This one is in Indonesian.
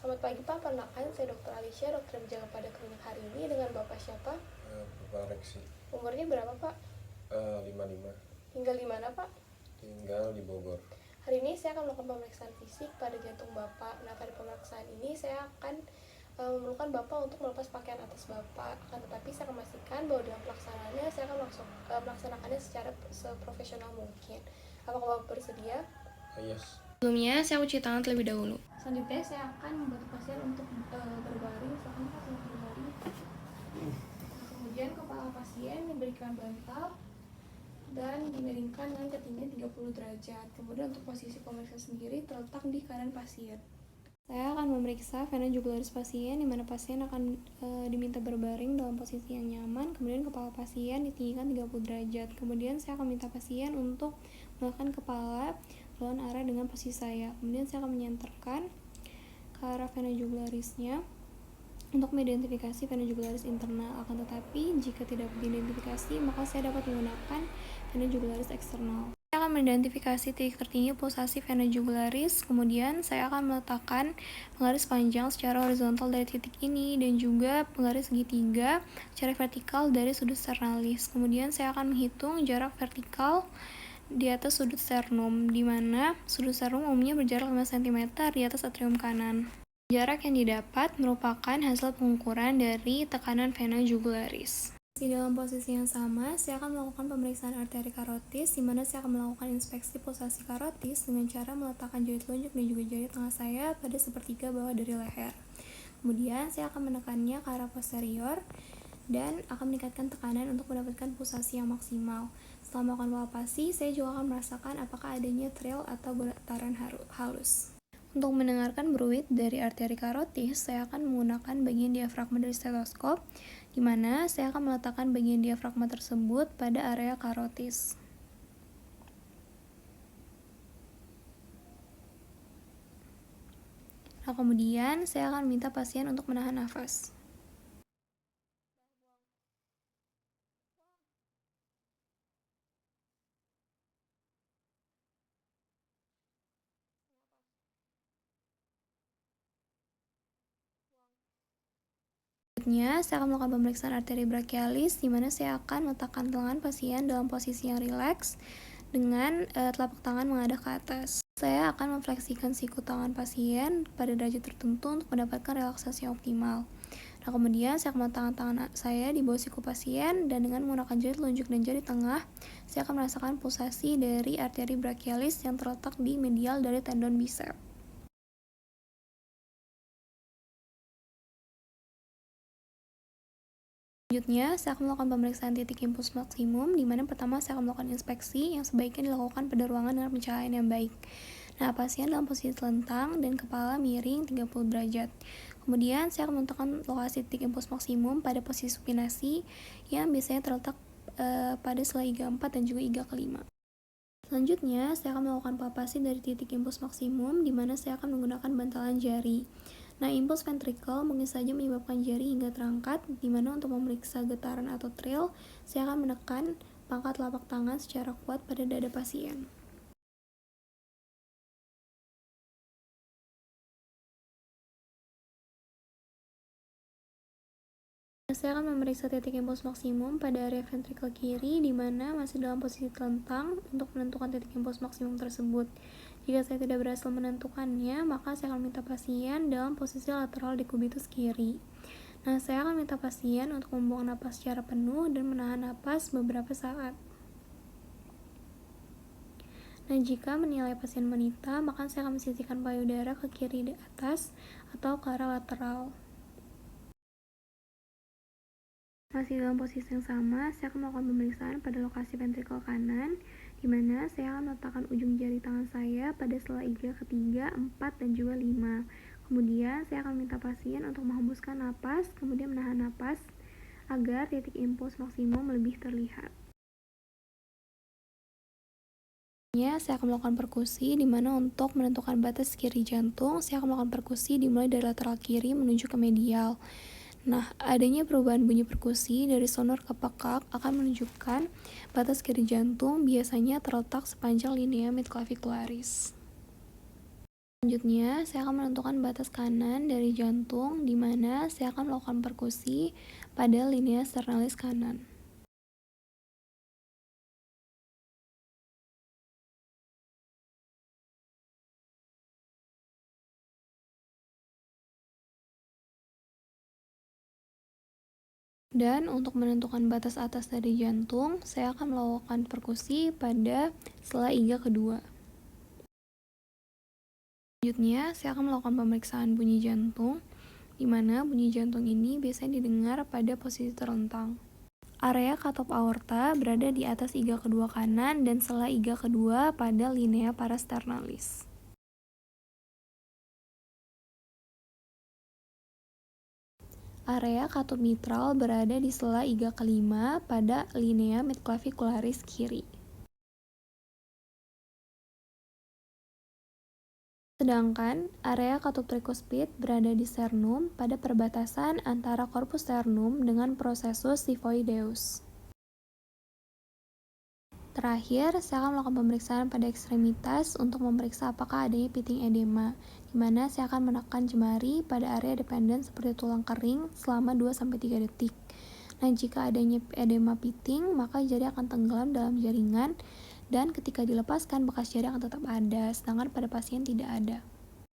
Selamat pagi Pak, perkenalkan saya Dr. Alicia, dokter yang berjaga pada klinik hari ini dengan Bapak siapa? Bapak Reksi. Umurnya berapa Pak? 55. Tinggal di mana Pak? Tinggal di Bogor. Hari ini saya akan melakukan pemeriksaan fisik pada jantung Bapak. Nah, pada pemeriksaan ini saya akan memerlukan Bapak untuk melepas pakaian atas Bapak. Akan tetapi saya akan memastikan bahwa dalam pelaksanaannya saya akan melaksanakannya secara seprofesional mungkin. Apakah Bapak bersedia? Yes. Sebelumnya, saya cuci tangan terlebih dahulu. Selanjutnya, saya akan membantu pasien untuk berbaring. Silakan Pak, untuk berbaring. Kemudian, kepala pasien diberikan bantal dan dimiringkan dengan ketinggian 30 derajat. Kemudian, untuk posisi pemeriksaan sendiri terletak di kanan pasien. Saya akan memeriksa vena jugularis pasien, di mana pasien akan diminta berbaring dalam posisi yang nyaman. Kemudian kepala pasien ditinggikan 30 derajat. Kemudian saya akan minta pasien untuk meletakkan kepala lawan arah dengan posisi saya. Kemudian saya akan menyenterkan ke arah vena jugularisnya untuk mengidentifikasi vena jugularis internal. Akan tetapi jika tidak diidentifikasi, maka saya dapat menggunakan vena jugularis eksternal. Saya akan mengidentifikasi titik tertinggi pulsasi vena jugularis, kemudian saya akan meletakkan penggaris panjang secara horizontal dari titik ini dan juga penggaris segitiga secara vertikal dari sudut sternalis. Kemudian saya akan menghitung jarak vertikal di atas sudut sternum, di mana sudut sternum umumnya berjarak 5 cm di atas atrium kanan. Jarak yang didapat merupakan hasil pengukuran dari tekanan vena jugularis. Di dalam posisi yang sama, saya akan melakukan pemeriksaan arteri karotis, di mana saya akan melakukan inspeksi pulsasi karotis dengan cara meletakkan jari telunjuk dan juga jari tengah saya pada sepertiga bawah dari leher. Kemudian, saya akan menekannya ke arah posterior dan akan meningkatkan tekanan untuk mendapatkan pulsasi yang maksimal. Setelah melakukan palpasi, saya juga akan merasakan apakah adanya trill atau getaran halus. Untuk mendengarkan bruit dari arteri karotis, saya akan menggunakan bagian diafragma dari stetoskop, di mana saya akan meletakkan bagian diafragma tersebut pada area karotis. Nah, kemudian saya akan minta pasien untuk menahan nafas. Selanjutnya, saya akan melakukan pemeriksaan arteri brachialis, di mana saya akan meletakkan lengan pasien dalam posisi yang rileks dengan telapak tangan menghadap ke atas. Saya akan memfleksikan siku tangan pasien pada derajat tertentu untuk mendapatkan relaksasi yang optimal. Nah, kemudian saya akan meletakkan tangan saya di bawah siku pasien dan dengan menggunakan jari telunjuk dan jari tengah, saya akan merasakan pulsasi dari arteri brachialis yang terletak di medial dari tendon bicep. Selanjutnya, saya akan melakukan pemeriksaan titik impuls maksimum, di mana pertama saya akan melakukan inspeksi yang sebaiknya dilakukan pada ruangan dengan pencahayaan yang baik. Nah, pasien dalam posisi telentang dan kepala miring 30 derajat. Kemudian, saya akan menentukan lokasi titik impuls maksimum pada posisi supinasi yang biasanya terletak pada sela iga 4 dan juga iga kelima. Selanjutnya, saya akan melakukan palpasi dari titik impuls maksimum, di mana saya akan menggunakan bantalan jari. Nah, impuls ventrikel mungkin saja menyebabkan jari hingga terangkat, di mana untuk memeriksa getaran atau trill, saya akan menekan pangkat telapak tangan secara kuat pada dada pasien. Saya akan memeriksa titik impuls maksimum pada area ventrikel kiri, di mana masih dalam posisi telentang untuk menentukan titik impuls maksimum tersebut. Jika saya tidak berhasil menentukannya, maka saya akan minta pasien dalam posisi lateral dekubitus kiri. Nah, saya akan minta pasien untuk membuang napas secara penuh dan menahan napas beberapa saat. Nah, jika menilai pasien menita, maka saya akan mensisihkan payudara ke kiri di atas atau ke arah lateral. Masih dalam posisi yang sama, saya akan melakukan pemeriksaan pada lokasi ventrikel kanan, di mana saya akan meletakkan ujung jari tangan saya pada sela iga ketiga, 4, dan juga 5. Kemudian, saya akan minta pasien untuk menghembuskan napas, kemudian menahan napas, agar titik impuls maksimum lebih terlihat. Saya akan melakukan perkusi, di mana untuk menentukan batas kiri jantung, saya akan melakukan perkusi dimulai dari lateral kiri menuju ke medial. Nah, adanya perubahan bunyi perkusi dari sonor ke pekak akan menunjukkan batas kiri jantung biasanya terletak sepanjang linea midclavicularis. Selanjutnya, saya akan menentukan batas kanan dari jantung, di mana saya akan melakukan perkusi pada linea sternalis kanan. Dan untuk menentukan batas atas dari jantung, saya akan melakukan perkusi pada sela iga kedua. Selanjutnya, saya akan melakukan pemeriksaan bunyi jantung, di mana bunyi jantung ini biasanya didengar pada posisi terlentang. Area katup aorta berada di atas iga kedua kanan dan sela iga kedua pada linea parasternalis. Area katup mitral berada di sela iga kelima pada linea midclavicularis kiri. Sedangkan area katup trikuspid berada di sternum pada perbatasan antara korpus sternum dengan processus xiphoideus. Terakhir, saya akan melakukan pemeriksaan pada ekstremitas untuk memeriksa apakah adanya pitting edema, di mana saya akan menekan jemari pada area dependen seperti tulang kering selama 2-3 detik. Nah, jika adanya edema pitting, maka jari akan tenggelam dalam jaringan dan ketika dilepaskan bekas jari akan tetap ada, sedangkan pada pasien tidak ada.